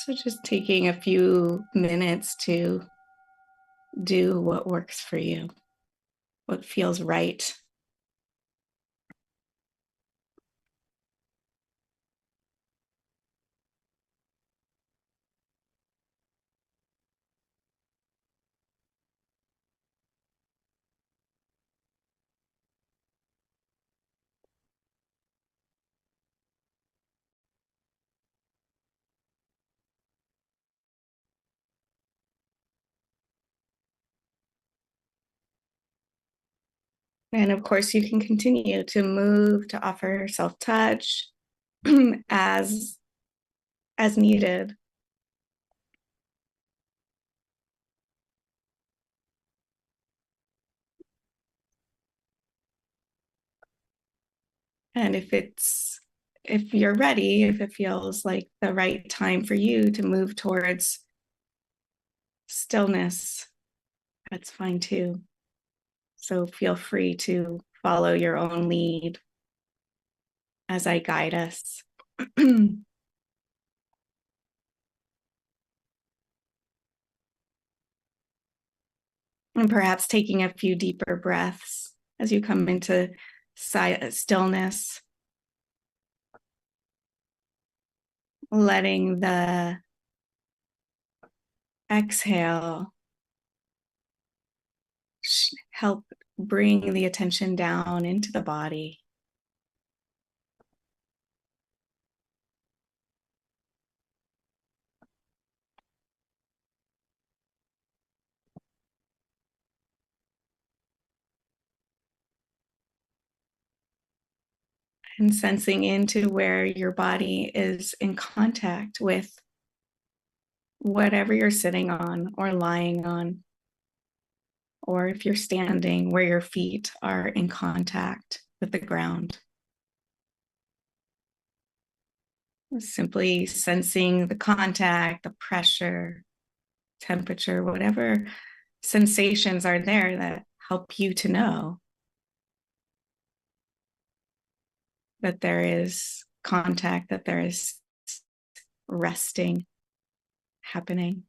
So just taking a few minutes to do what works for you, what feels right. And of course, you can continue to move, to offer self-touch as needed. And if you're ready, if it feels like the right time for you to move towards stillness, that's fine too. So feel free to follow your own lead as I guide us. And perhaps taking a few deeper breaths as you come into stillness, letting the exhale help bring the attention down into the body. And sensing into where your body is in contact with whatever you're sitting on or lying on, or if you're standing, where your feet are in contact with the ground. Simply sensing the contact, the pressure, temperature, whatever sensations are there that help you to know that there is contact, that there is resting happening.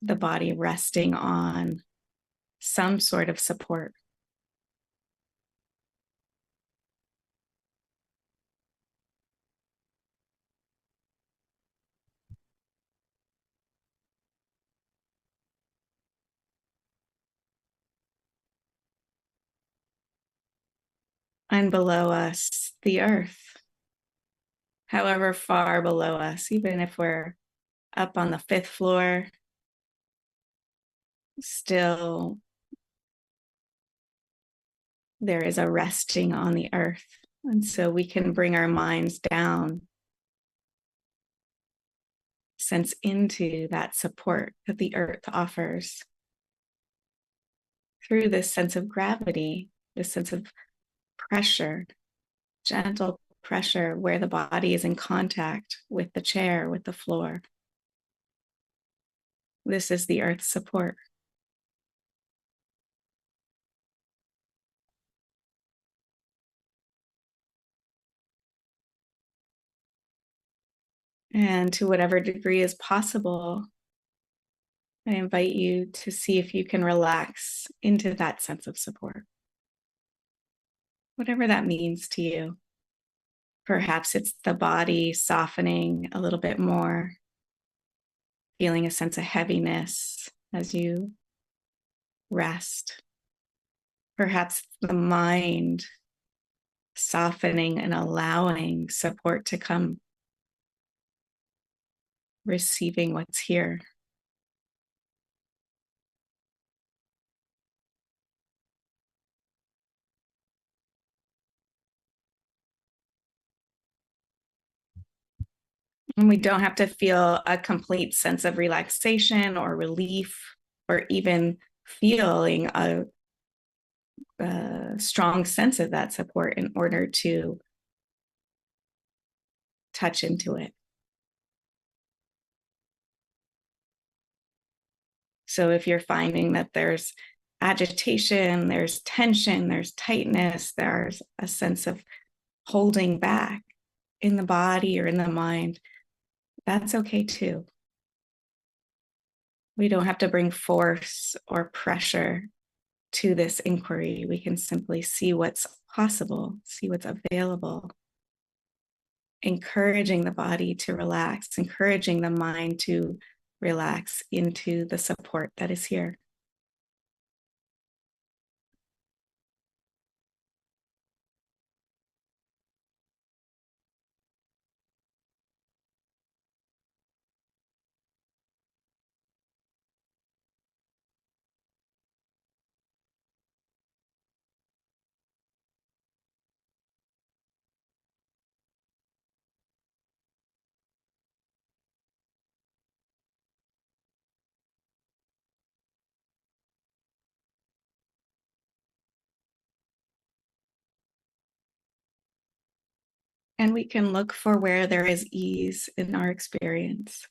The body resting on some sort of support. And below us, the earth. However far below us, even if we're up on the 5th floor, still there is a resting on the earth. And so we can bring our minds down, sense into that support that the earth offers through this sense of gravity, this sense of pressure, gentle pressure where the body is in contact with the chair, with the floor. This is the earth's support. And to whatever degree is possible, I invite you to see if you can relax into that sense of support. Whatever that means to you. Perhaps it's the body softening a little bit more, feeling a sense of heaviness as you rest. Perhaps the mind softening and allowing support to come, receiving what's here. And we don't have to feel a complete sense of relaxation or relief, or even feeling a strong sense of that support in order to touch into it. So if you're finding that there's agitation, there's tension, there's tightness, there's a sense of holding back, in the body or in the mind, that's okay too. We don't have to bring force or pressure to this inquiry. We can simply see what's possible, see what's available, encouraging the body to relax, encouraging the mind to relax into the support that is here. And we can look for where there is ease in our experience,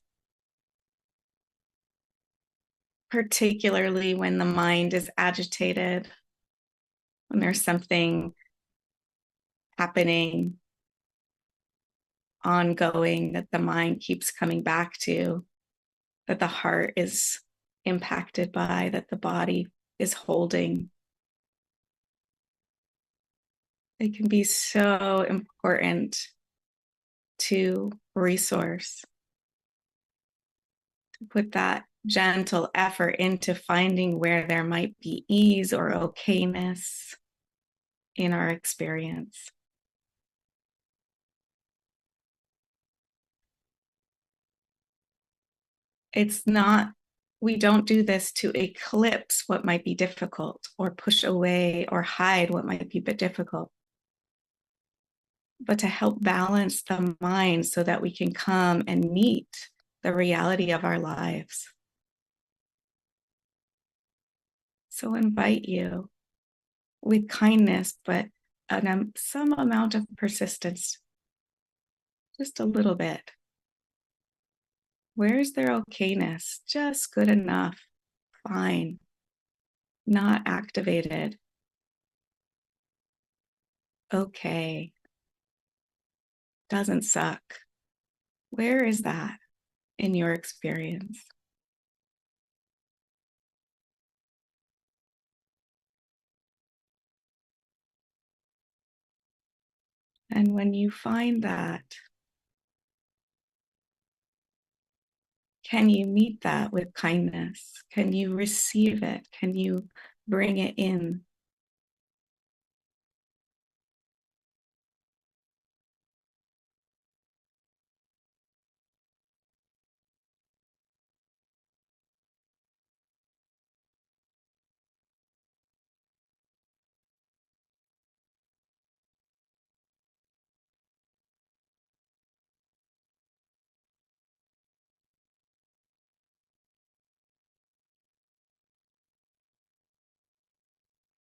particularly when the mind is agitated, when there's something happening, ongoing that the mind keeps coming back to, that the heart is impacted by, that the body is holding. It can be so important to resource, to put that gentle effort into finding where there might be ease or okayness in our experience. It's not, we don't do this to eclipse what might be difficult or push away or hide what might be a bit difficult, but to help balance the mind so that we can come and meet the reality of our lives. So invite you with kindness, but some amount of persistence, just a little bit. Where is there okayness? Just good enough, fine, not activated. Okay, doesn't suck. Where is that in your experience? And when you find that, can you meet that with kindness? Can you receive it? Can you bring it in?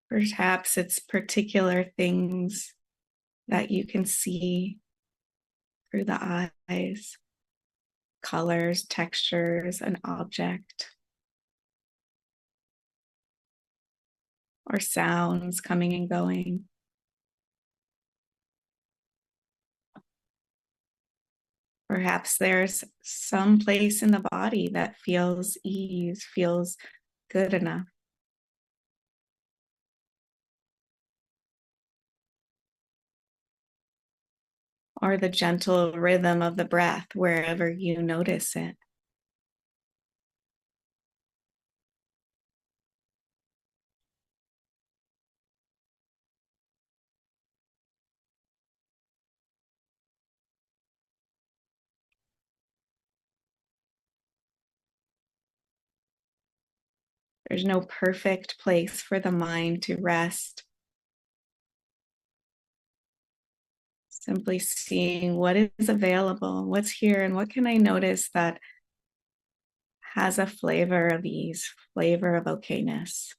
Perhaps it's particular things that you can see through the eyes, colors, textures, an object, or sounds coming and going. Perhaps there's some place in the body that feels ease, feels good enough. Or the gentle rhythm of the breath wherever you notice it. There's no perfect place for the mind to rest. Simply seeing what is available, what's here, and what can I notice that has a flavor of ease, flavor of okayness.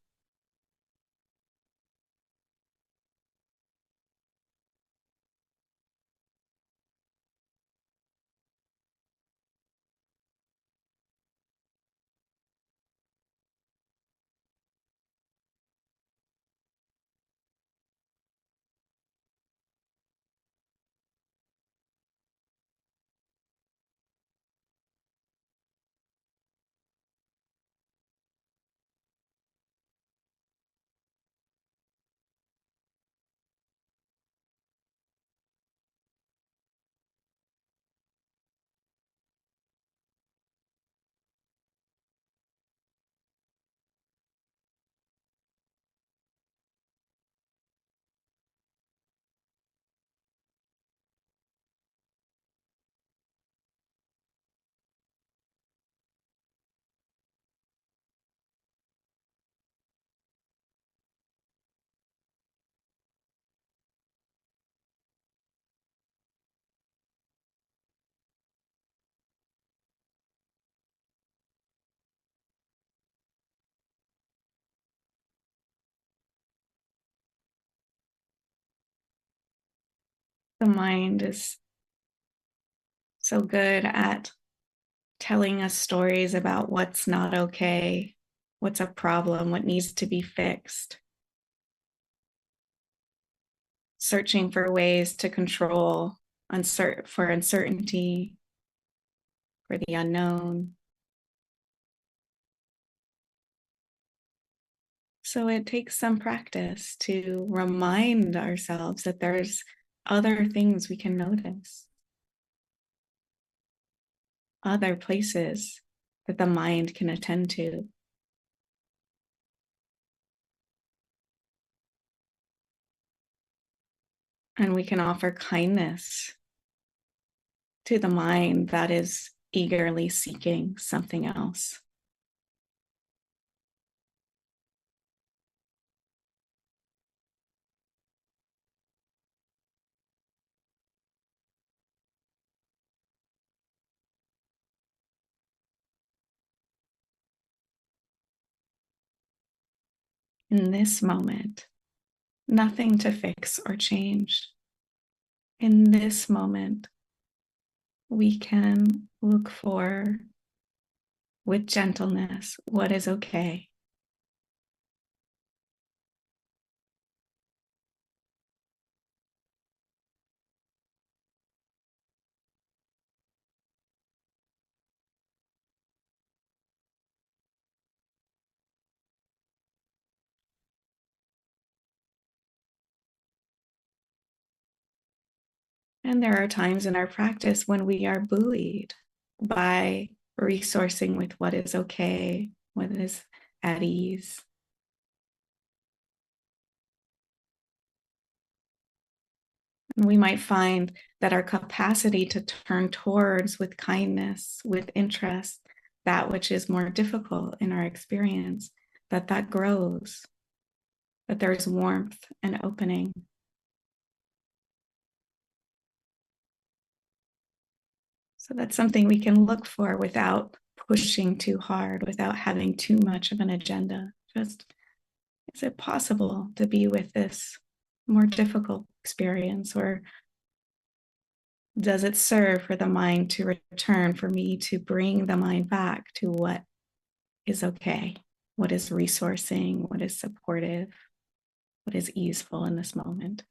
The mind is so good at telling us stories about what's not okay, what's a problem, what needs to be fixed, searching for ways to control for uncertainty, for the unknown. So it takes some practice to remind ourselves that there's other things we can notice, other places that the mind can attend to. And we can offer kindness to the mind that is eagerly seeking something else. In this moment, nothing to fix or change. In this moment, we can look for, with gentleness, what is okay. And there are times in our practice when we are buoyed by resourcing with what is okay, what is at ease. And we might find that our capacity to turn towards with kindness, with interest, that which is more difficult in our experience, that grows, that there's warmth and opening. So that's something we can look for without pushing too hard, without having too much of an agenda. Just, is it possible to be with this more difficult experience, or does it serve for the mind to return, for me to bring the mind back to what is okay, what is resourcing, what is supportive, what is easeful in this moment?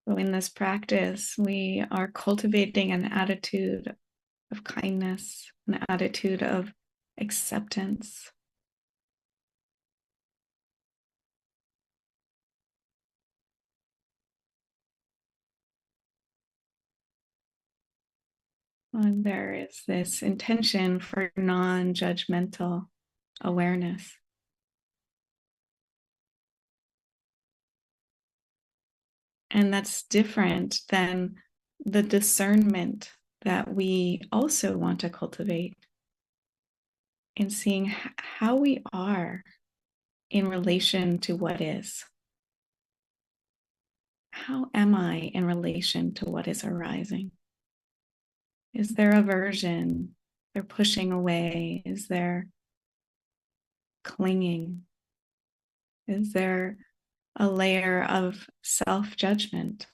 So in this practice, we are cultivating an attitude of kindness, an attitude of acceptance. And there is this intention for non judgmental awareness. And that's different than the discernment that we also want to cultivate in seeing how we are in relation to what is. How am I in relation to what is arising? Is there aversion? Is there pushing away? Is there clinging? Is there a layer of self judgment?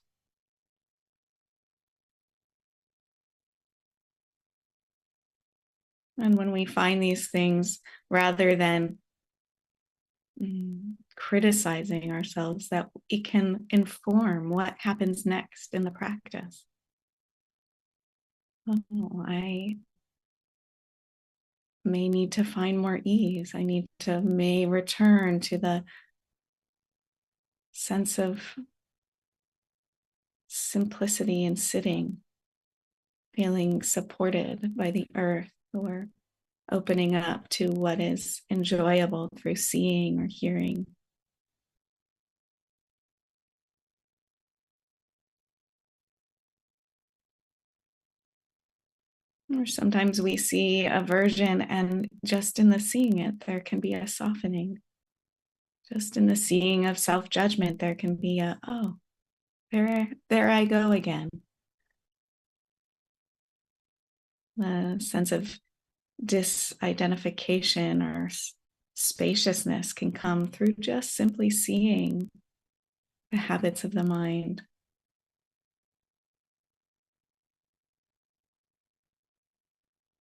And when we find these things, rather than criticizing ourselves, that it can inform what happens next in the practice. Oh, I may need to find more ease. I may return to the sense of simplicity in sitting, feeling supported by the earth, or opening up to what is enjoyable through seeing or hearing. Or sometimes we see aversion, and just in the seeing it, there can be a softening. Just in the seeing of self-judgment, there can be a, oh, there I go again. The sense of disidentification or spaciousness can come through just simply seeing the habits of the mind.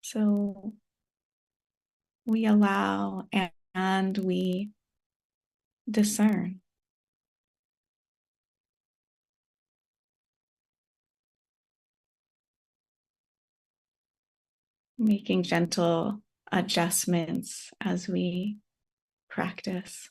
So we allow and we discern, making gentle adjustments as we practice.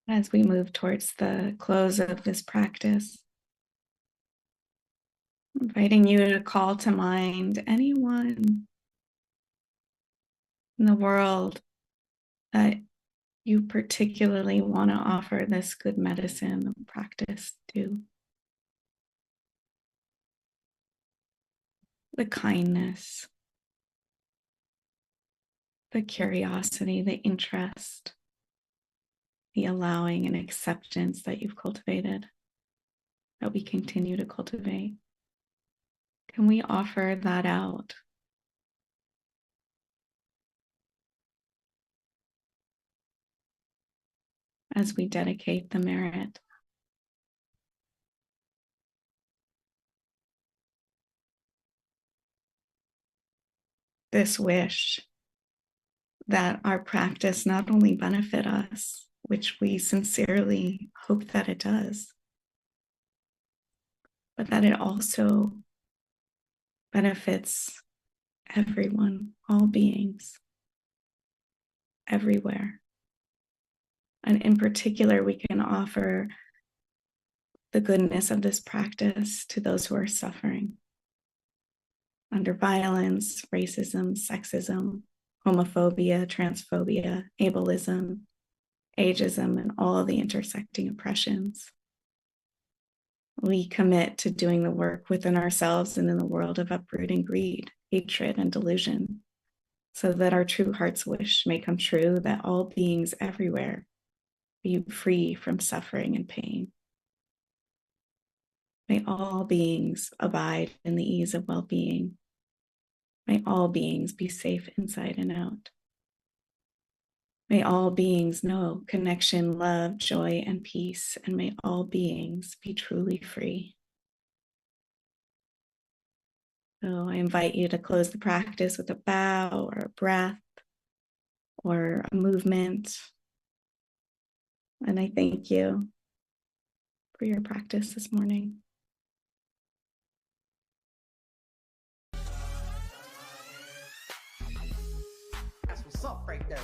As we move towards the close of this practice, inviting you to call to mind anyone in the world that you particularly want to offer this good medicine practice to. The kindness, the curiosity, the interest, the allowing and acceptance that you've cultivated, that we continue to cultivate. Can we offer that out? As we dedicate the merit. This wish that our practice not only benefit us, which we sincerely hope that it does, but that it also benefits everyone, all beings, everywhere. And in particular, we can offer the goodness of this practice to those who are suffering under violence, racism, sexism, homophobia, transphobia, ableism, ageism, and all the intersecting oppressions. We commit to doing the work within ourselves and in the world of uprooting greed, hatred, and delusion, so that our true heart's wish may come true, that all beings everywhere be free from suffering and pain. May all beings abide in the ease of well-being. May all beings be safe inside and out. May all beings know connection, love, joy, and peace, and may all beings be truly free. So I invite you to close the practice with a bow or a breath or a movement. And I thank you for your practice this morning. That's what's up right there.